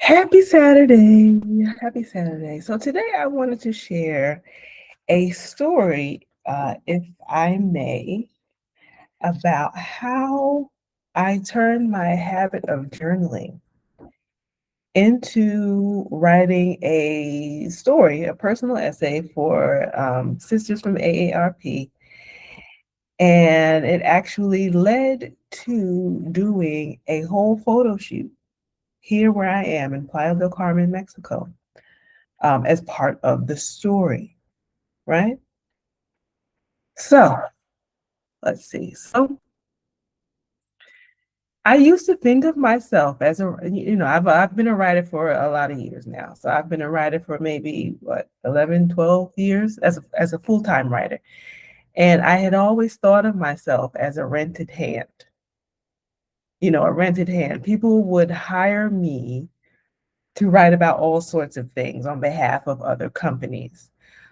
Happy Saturday. Happy Saturday. So today I wanted to share a story, if I may, about how I turned my habit of journaling into writing a story, a personal essay for Sisters from AARP. And it actually led to doing a whole photo shoot here where I am in Playa del Carmen, Mexico. As part of the story, right? So let's see. So I used to think of myself as I've been a writer for a lot of years now. So I've been a writer for maybe 11, 12 years as a full-time writer. And I had always thought of myself as a rented hand. A rented hand. People would hire me to write about all sorts of things on behalf of other companies.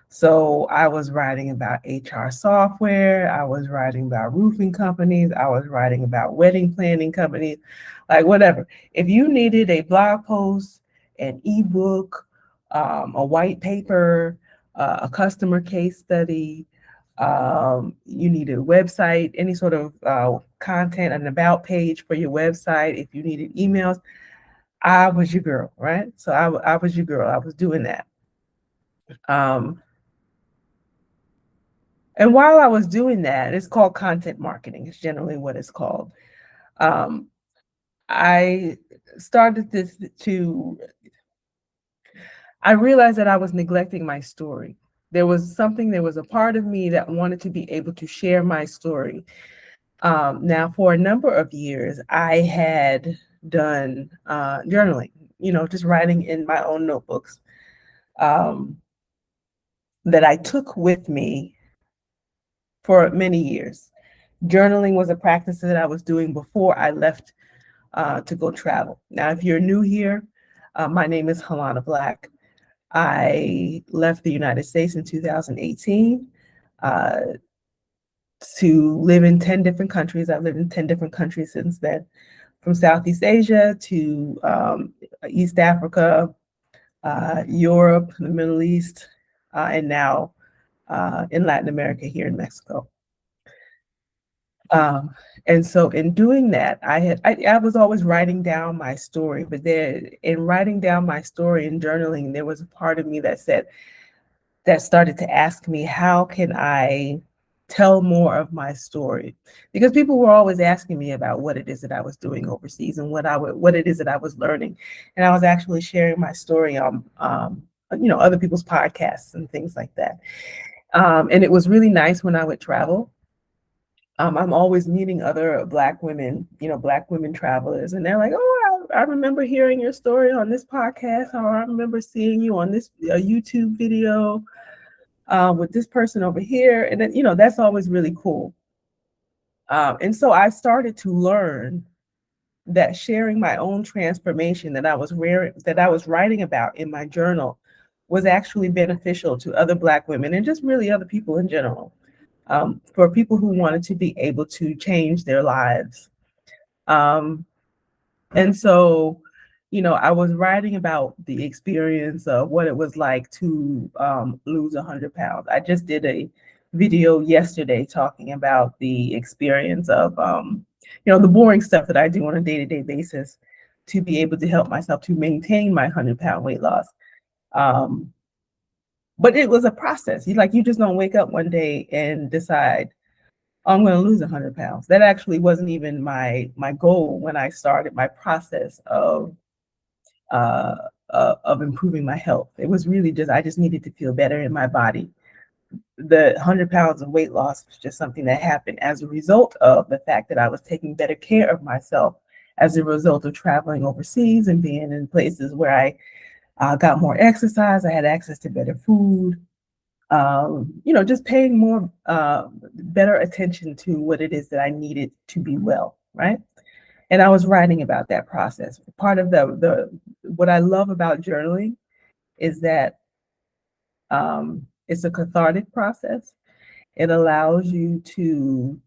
So I was writing about HR software, I was writing about roofing companies, I was writing about wedding planning companies, like whatever. If you needed a blog post, an ebook, a white paper, a customer case study, you needed a website, any sort of content, an about page for your website, if you needed emails, I was your girl, right? So I was your girl. I was doing that. Um, and while I was doing that, it's called content marketing. It's generally what it's called. Um, I started I realized that I was neglecting my story. There was a part of me that wanted to be able to share my story. Now, for a number of years, I had done journaling, just writing in my own notebooks. Um, that I took with me for many years. Journaling was a practice that I was doing before I left to go travel. Now, if you're new here, my name is Helana Black. I left the United States in 2018 uh, to live in 10 different countries. I've lived in 10 different countries since then, from Southeast Asia to East Africa, Europe, the Middle East, and now in Latin America here in Mexico. Um, and so in doing that, I was always writing down my story, but then in writing down my story and journaling, there was a part of me that started to ask me, how can I tell more of my story? Because people were always asking me about what it is that I was doing overseas and what it is that I was learning. And I was actually sharing my story on other people's podcasts and things like that. And it was really nice when I would travel. I'm always meeting other Black women, Black women travelers, and they're like, "Oh, I remember hearing your story on this podcast, or I remember seeing you on this YouTube video with this person over here," and then that's always really cool. And so I started to learn that sharing my own transformation that I was writing about in my journal was actually beneficial to other Black women and just really other people in general. For people who wanted to be able to change their lives. Um, and so, I was writing about the experience of what it was like to lose 100 pounds. I just did a video yesterday talking about the experience of, the boring stuff that I do on a day-to-day basis to be able to help myself to maintain my 100-pound weight loss. Um, but it was a process. You just don't wake up one day and decide, I'm going to lose 100 pounds. That actually wasn't even my goal when I started my process of improving my health. It was really just I just needed to feel better in my body. The 100 pounds of weight loss was just something that happened as a result of the fact that I was taking better care of myself as a result of traveling overseas and being in places where I got more exercise. I had access to better food. Just paying more, better attention to what it is that I needed to be well, right? And I was writing about that process. Part of what I love about journaling is that it's a cathartic process. It allows you to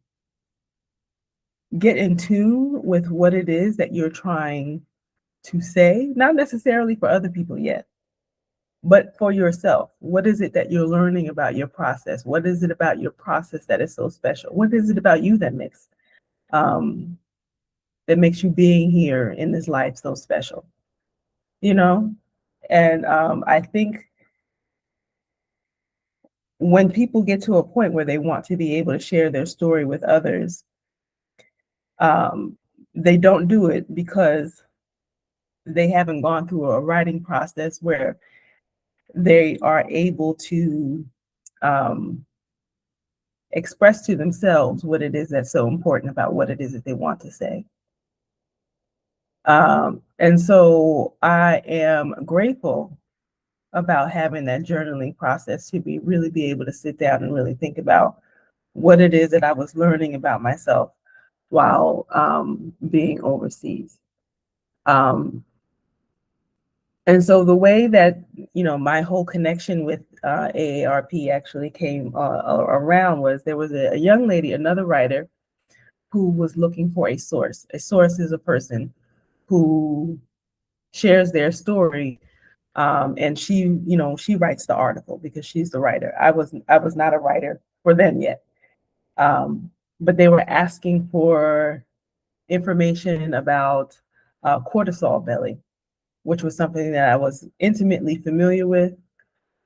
get in tune with what it is that you're trying to say, not necessarily for other people yet, but for yourself. What is it that you're learning about your process? What is it about your process that is so special? What is it about you um, that makes you being here in this life so special? You know, and I think when people get to a point where they want to be able to share their story with others, um, they don't do it because they haven't gone through a writing process where they are able to um, express to themselves what it is that's so important about what it is that they want to say. And so I am grateful about having that journaling process to really be able to sit down and really think about what it is that I was learning about myself while being overseas. Um, and so the way that, my whole connection with AARP actually came around was there was a young lady, another writer, who was looking for a source. A source is a person who shares their story, and she writes the article because she's the writer. I was not a writer for them yet, but they were asking for information about cortisol belly, which was something that I was intimately familiar with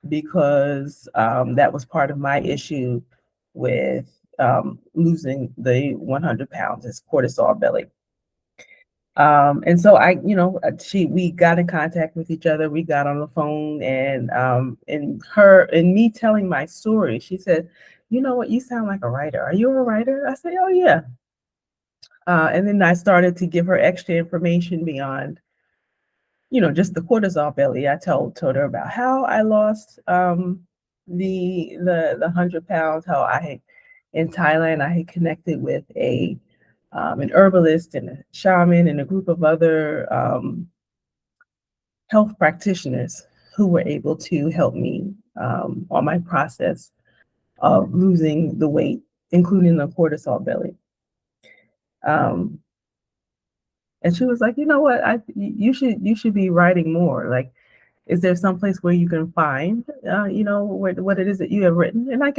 because that was part of my issue with losing the 100 pounds is cortisol belly. And so we got in contact with each other. We got on the phone, and me telling my story, she said, "You know what? You sound like a writer. Are you a writer?" I said, "Oh yeah." And then I started to give her extra information beyond, just the cortisol belly. I told her about how I lost the 100 pounds, how I had in Thailand I had connected with an herbalist and a shaman and a group of other health practitioners who were able to help me on my process of losing the weight, including the cortisol belly. Um, and she was like, "You know what? You should be writing more. Like, is there some place where you can find, what it is that you have written?" And I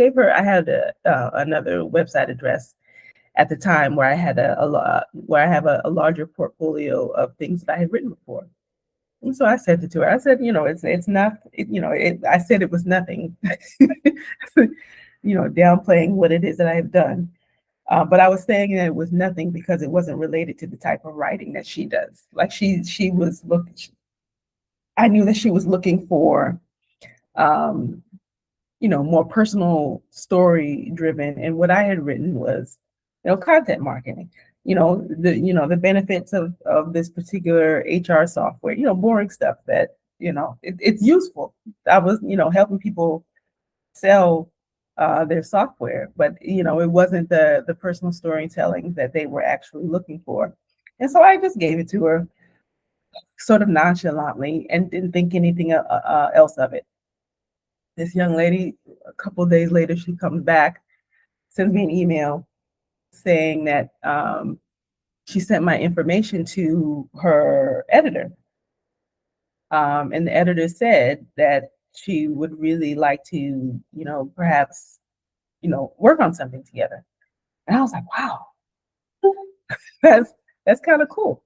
had another website address at the time where I had where I have a larger portfolio of things that I had written before. And so I sent it to her. I said, it's not, I said it was nothing, downplaying what it is that I have done. But I was saying that it was nothing because it wasn't related to the type of writing that she does. Like she was looking, I knew that she was looking for, um, more personal story driven. And what I had written was, content marketing, the benefits of this particular HR software, boring stuff that, it's useful. I was, helping people sell their software, but, it wasn't the personal storytelling that they were actually looking for. And so I just gave it to her sort of nonchalantly and didn't think anything else of it. This young lady, a couple of days later, she comes back, sends me an email saying that she sent my information to her editor. And the editor said that she would really like to, perhaps, work on something together. And I was like, wow, that's that's kind of cool.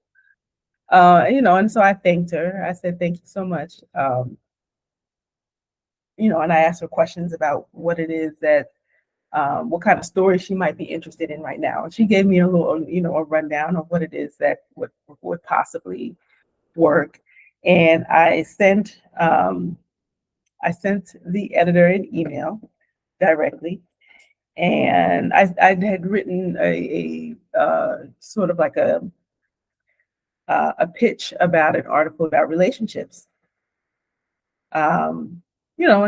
And so I thanked her. I said, thank you so much. And I asked her questions about what it is that what kind of story she might be interested in right now. And she gave me a little, a rundown of what it is that would possibly work. And I sent the editor an email directly, and I had written a sort of like a pitch about an article about relationships. And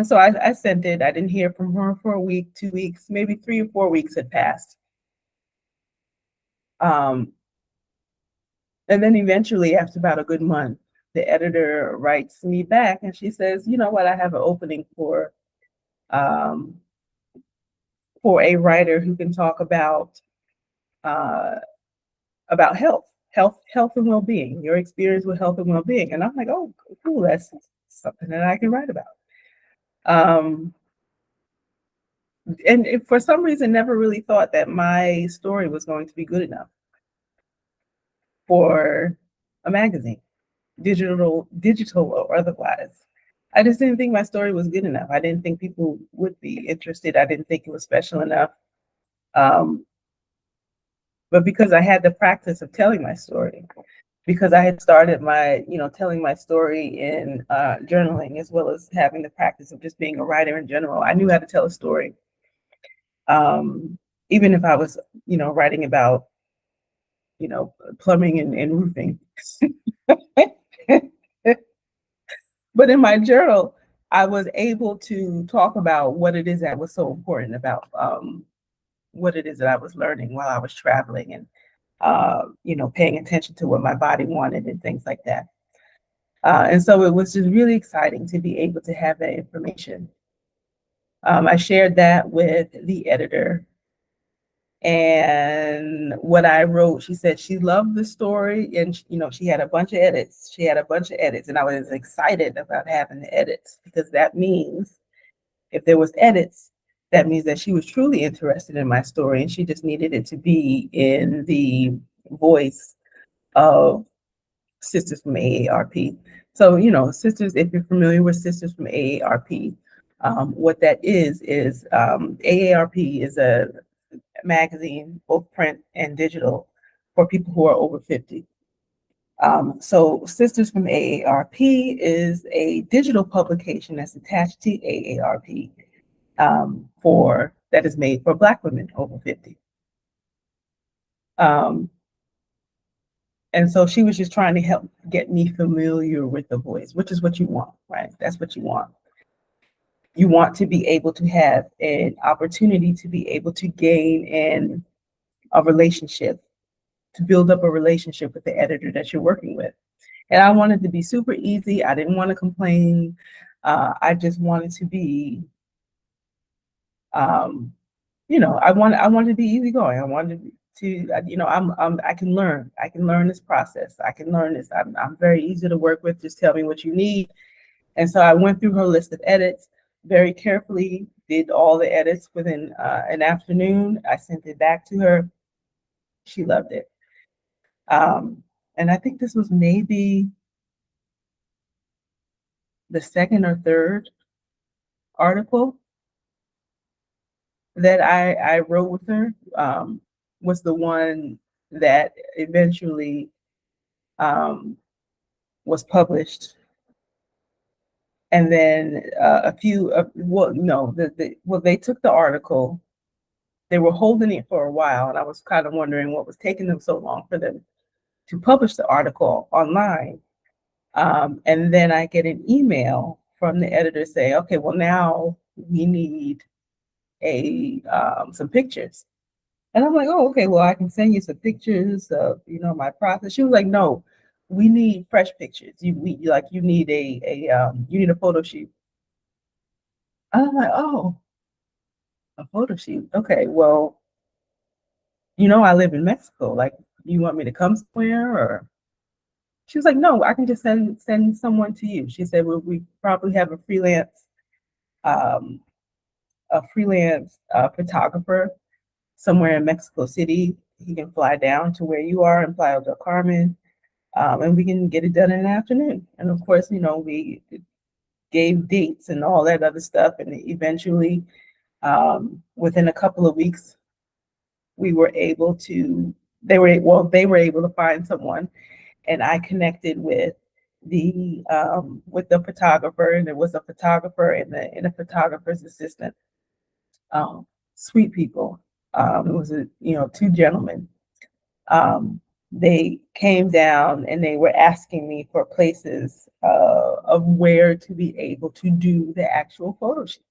so I sent it. I didn't hear from her for a week, 2 weeks, maybe 3 or 4 weeks had passed. Um, and then eventually, after about a good month, the editor writes me back and she says, "You know what? I have an opening um, for a writer who can talk uh, about health." health and well-being, your experience with health and well-being. And I'm like, oh, cool, that's something that I can write about. Um, and for some reason, never really thought that my story was going to be good enough for a magazine, digital or otherwise. I just didn't think my story was good enough. I didn't think people would be interested. I didn't think it was special enough. Um, but because I had the practice of telling my story, because I had started my, telling my story in journaling, as well as having the practice of just being a writer in general, I knew how to tell a story. Even if I was, writing about, plumbing and roofing. But in my journal, I was able to talk about what it is that was so important about what it is that I was learning while I was traveling, and paying attention to what my body wanted and things like that. And so it was just really exciting to be able to have that information. I shared that with the editor, and what I wrote, she said she loved the story, and she had a bunch of edits. She had a bunch of edits, and I was excited about having the edits, because that means if there was edits, that means that she was truly interested in my story, and she just needed it to be in the voice of Sisters from AARP. So, Sisters, if you're familiar with Sisters from AARP, what that is AARP is a magazine, both print and digital, for people who are over 50. So Sisters from AARP is a digital publication that's attached to AARP, that is made for Black women over 50. And so she was just trying to help get me familiar with the voice, which is what you want, right? That's what you want. You want to be able to have an opportunity to be able to gain a relationship, to build up a relationship with the editor that you're working with. And I wanted to be super easy. I didn't want to complain. I just wanted to be, I wanted to be easygoing. I wanted I can learn. I can learn this process. I can learn this. I'm very easy to work with. Just tell me what you need. And so I went through her list of edits very carefully, did all the edits within an afternoon. I sent it back to her. She loved it. And I think this was maybe the second or third article that I wrote with her, was the one that eventually was published. And then they took the article. They were holding it for a while, and I was kind of wondering what was taking them so long for them to publish the article online. And then I get an email from the editor saying, okay, well, now we need some pictures. And I'm like, oh, okay, well, I can send you some pictures of, my process. She was like, no, we need fresh pictures. You need you need a photo shoot. And I'm like, oh, a photo shoot. Okay, well, I live in Mexico. Like, you want me to come somewhere? Or she was like, no, I can just send someone to you. She said, well, we probably have um, a freelance photographer somewhere in Mexico City. He can fly down to where you are in Playa del Carmen, and we can get it done in the afternoon. And of course, we gave dates and all that other stuff. And eventually, within a couple of weeks, they were able to find someone, and I connected with the photographer, and there was a photographer and a photographer's assistant. Sweet people. It was two gentlemen. They came down and they were asking me for places of where to be able to do the actual photo shoot.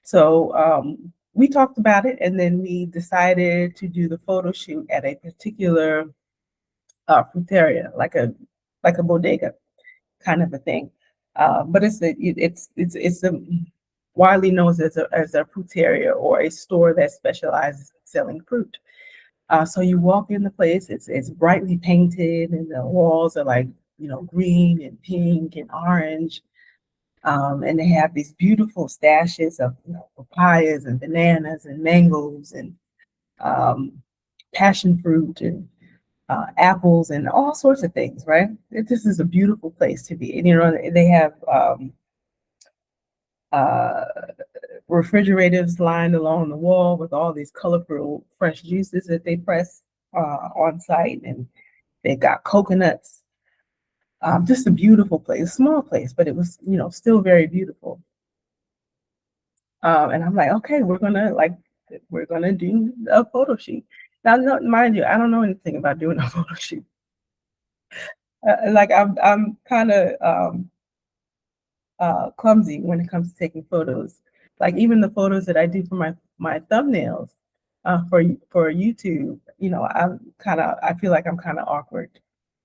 So we talked about it, and then we decided to do the photo shoot at a particular fruteria, like a bodega kind of a thing. But it's a widely known as a fruteria, or a store that specializes in selling fruit. So you walk in the place, it's brightly painted, and the walls are like, green and pink and orange. And they have these beautiful stashes of, papayas and bananas and mangoes and um, passion fruit and apples and all sorts of things, right? This is a beautiful place to be. And, they have uh, refrigerators lined along the wall with all these colorful fresh juices that they press on site. And they've got coconuts. Just a beautiful place, small place, but it was, still very beautiful. And I'm like, okay, we're gonna do a photo shoot. Now, no, mind you, I don't know anything about doing a photo shoot. Like I'm kind of clumsy when it comes to taking photos. Like even the photos that I do for my thumbnails for YouTube, I feel like I'm kind of awkward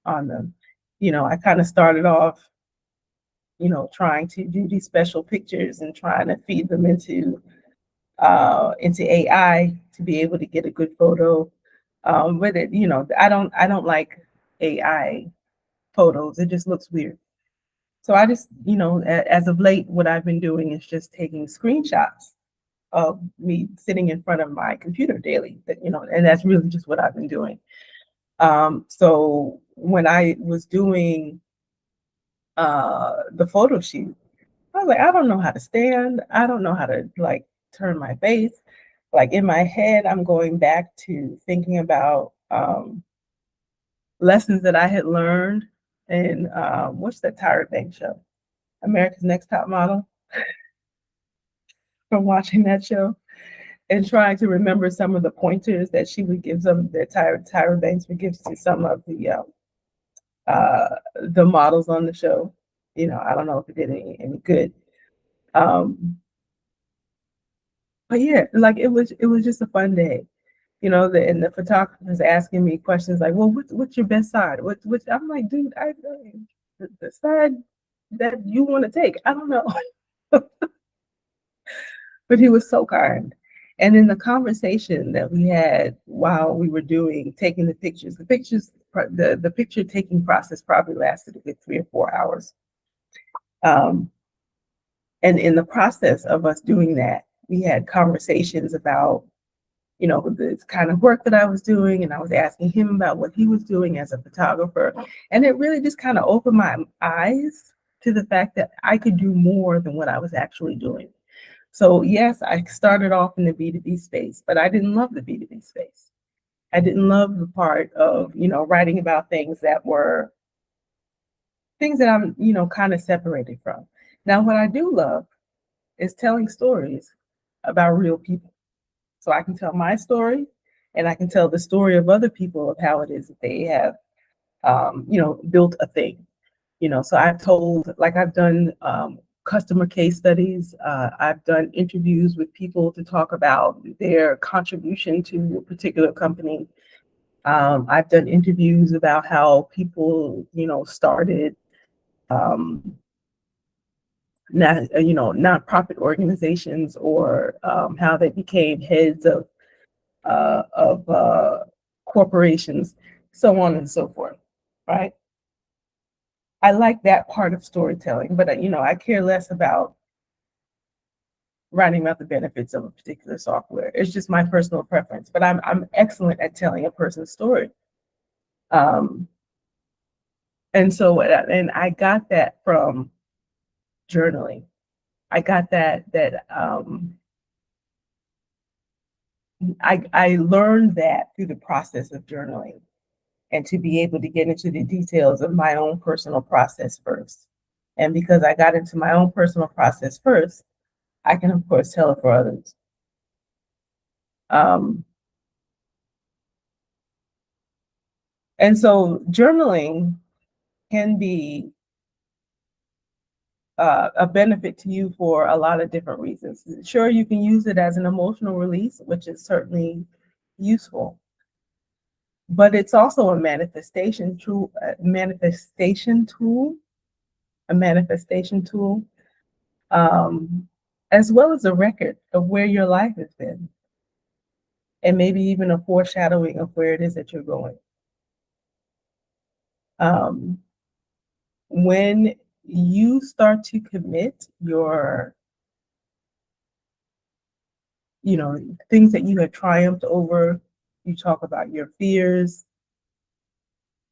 on them. I kind of started off, trying to do these special pictures and trying to feed them into AI to be able to get a good photo. With it, I don't like AI photos. It just looks weird. So I just, as of late, what I've been doing is just taking screenshots of me sitting in front of my computer daily. And that's really just what I've been doing. So when I was doing the photo shoot, I was like, I don't know how to stand. I don't know how to like turn my face. Like in my head, I'm going back to thinking about lessons that I had learned in what's that Tyra Banks show? America's Next Top Model, from watching that show and trying to remember some of the pointers that she would give them, that Tyra Banks would give to some of uh, the models on the show. I don't know if it did any good. Um, but yeah, like it was just a fun day. And the photographer's asking me questions like, well, what's your best side? What I'm like, dude, the side that you want to take, I don't know. But he was so kind. And in the conversation that we had while we were taking the picture taking process probably lasted a good 3 or 4 hours. Um, and in the process of us doing that, we had conversations about, the kind of work that I was doing, and I was asking him about what he was doing as a photographer. And it really just kind of opened my eyes to the fact that I could do more than what I was actually doing. So yes, I started off in the B2B space, but I didn't love the B2B space. I didn't love the part of, writing about things that I'm, kind of separated from. Now, what I do love is telling stories about real people. So I can tell my story and I can tell the story of other people of how it is that they have, built a thing. So I've done customer case studies. I've done interviews with people to talk about their contribution to a particular company. I've done interviews about how people, started, um, nonprofit organizations, or how they became heads of corporations, so on and so forth, right? I like that part of storytelling, but I care less about writing about the benefits of a particular software. It's just my personal preference, but I'm excellent at telling a person's story. Um, and I got that from journaling. I got that I learned that through the process of journaling, and to be able to get into the details of my own personal process first. And because I got into my own personal process first, I can of course tell it for others. Um, and so journaling can be a benefit to you for a lot of different reasons. Sure, you can use it as an emotional release, which is certainly useful, but it's also a a manifestation tool, um, as well as a record of where your life has been. and maybe even a foreshadowing of where it is that you're going. Um, when you start to commit your, things that you have triumphed over, you talk about your fears,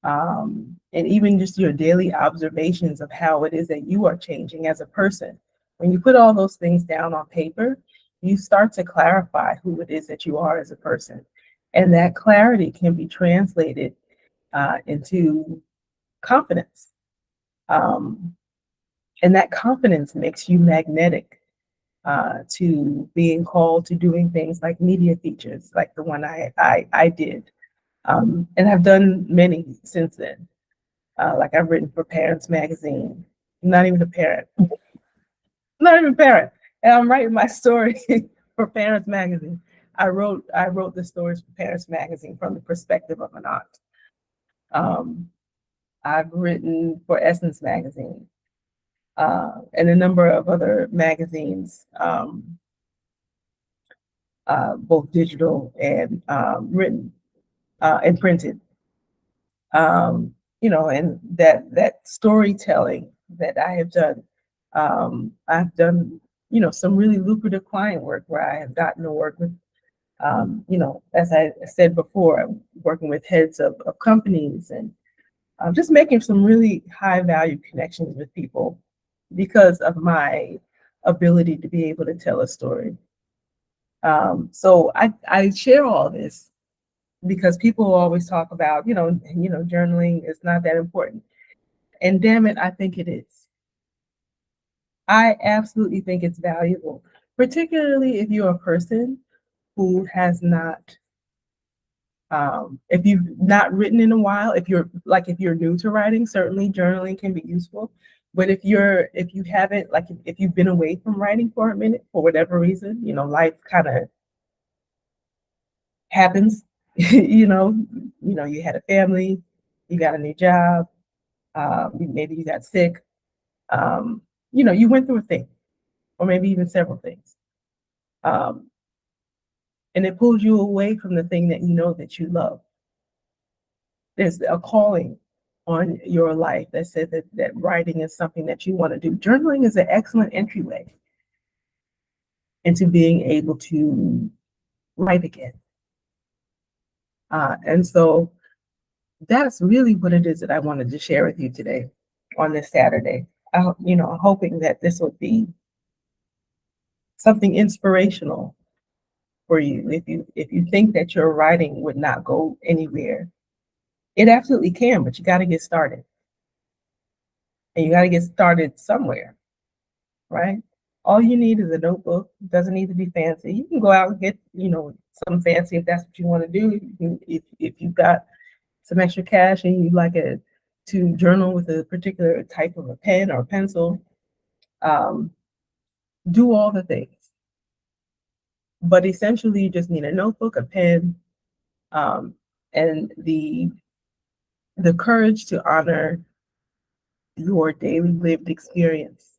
and even just your daily observations of how it is that you are changing as a person. When you put all those things down on paper, you start to clarify who it is that you are as a person. And that clarity can be translated into confidence. Um, and that confidence makes you magnetic to being called to doing things like media features, like the one I did. And I've done many since then. Like I've written for Parents Magazine. I'm not even a parent. Not even a parent. And I'm writing my story for Parents Magazine. I wrote the stories for Parents Magazine from the perspective of an aunt. Um, I've written for Essence Magazine and a number of other magazines, both digital and written and printed. And that storytelling that I have done. I've done, some really lucrative client work where I have gotten to work with, as I said before, I'm working with heads of companies and just making some really high value connections with people because of my ability to be able to tell a story. So I share all this because people always talk about, journaling is not that important. And damn it, I think it is. I absolutely think it's valuable, particularly if you're a person who has not, if you've not written in a while, if you're new to writing, certainly journaling can be useful. But if you haven't, like if you've been away from writing for a minute for whatever reason, life kind of happens, you had a family, you got a new job, maybe you got sick, you went through a thing, or maybe even several things. Um, and it pulls you away from the thing that you know that you love. There's a calling on your life that says that writing is something that you want to do. Journaling is an excellent entryway into being able to write again. And so that's really what it is that I wanted to share with you today on this Saturday. Hoping that this would be something inspirational for you. If you think that your writing would not go anywhere, it absolutely can, but you got to get started. And you got to get started somewhere, right? All you need is a notebook. It doesn't need to be fancy. You can go out and get, some fancy if that's what you want to do. If you've got some extra cash and you'd like to journal with a particular type of a pen or pencil, um, do all the things. But essentially, you just need a notebook, a pen, and the courage to honor your daily lived experience.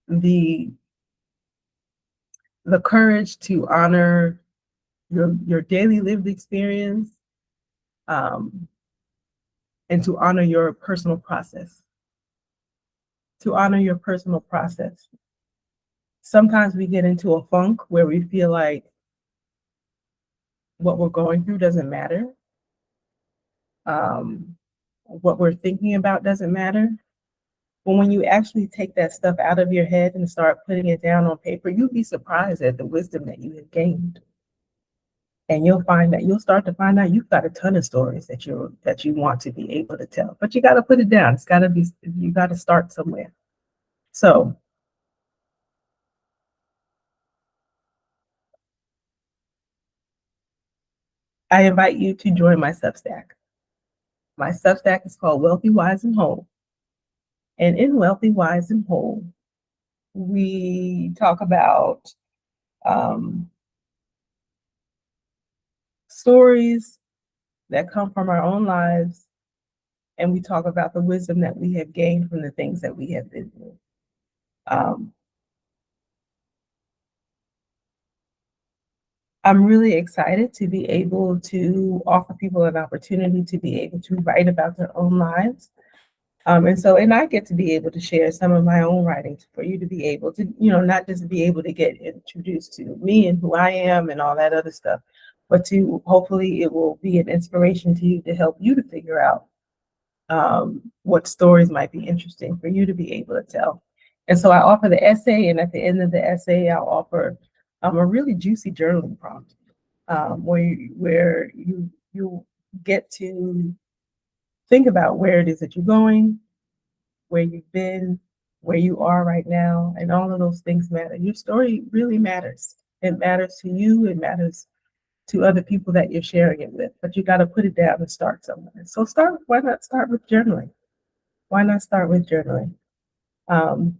The the courage to honor your daily lived experience, um, and to honor your personal process. To honor your personal process. Sometimes we get into a funk where we feel like what we're going through doesn't matter. Um, what we're thinking about doesn't matter. But when you actually take that stuff out of your head and start putting it down on paper, you'll be surprised at the wisdom that you have gained. And you'll start to find out you've got a ton of stories that you want to be able to tell. But you got to put it down. You got to start somewhere. So I invite you to join my Substack. My Substack is called Wealthy, Wise, and Whole. And in Wealthy, Wise, and Whole, we talk about um, stories that come from our own lives, and we talk about the wisdom that we have gained from the things that we have been through. Um, I'm really excited to be able to offer people an opportunity to be able to write about their own lives. And I get to be able to share some of my own writings for you to be able to, not just be able to get introduced to me and who I am and all that other stuff, but to hopefully it will be an inspiration to you to help you to figure out what stories might be interesting for you to be able to tell. And so I offer the essay, and at the end of the essay, I'll offer a really juicy journaling prompt where you get to think about where it is that you're going, where you've been, where you are right now, and all of those things matter. Your story really matters. It matters to you. It matters to other people that you're sharing it with. But you got to put it down and start somewhere. So start. Why not start with journaling? Why not start with journaling? Um,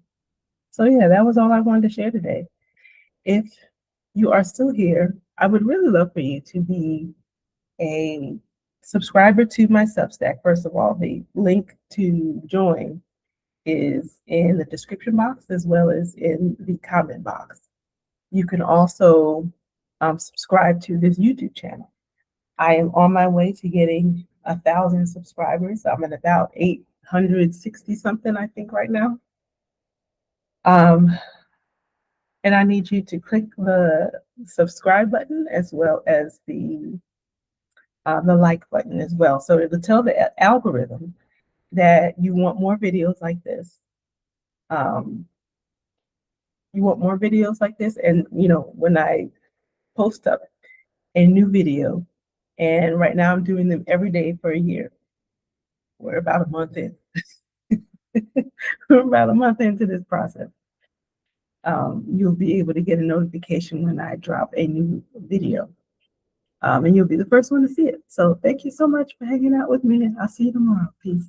so yeah, that was all I wanted to share today. If you are still here, I would really love for you to be a subscriber to my Substack. First of all, the link to join is in the description box as well as in the comment box. You can also subscribe to this YouTube channel. I am on my way to getting 1,000 subscribers. I'm at about 860 something, I think, right now. And I need you to click the subscribe button as well as the like button as well. So it'll tell the algorithm that you want more videos like this. Um, you want more videos like this, and when I post up a new video, and right now I'm doing them every day for a year. We're about a month in. We're about a month into this process. You'll be able to get a notification when I drop a new video. And you'll be the first one to see it. So thank you so much for hanging out with me. I'll see you tomorrow. Peace.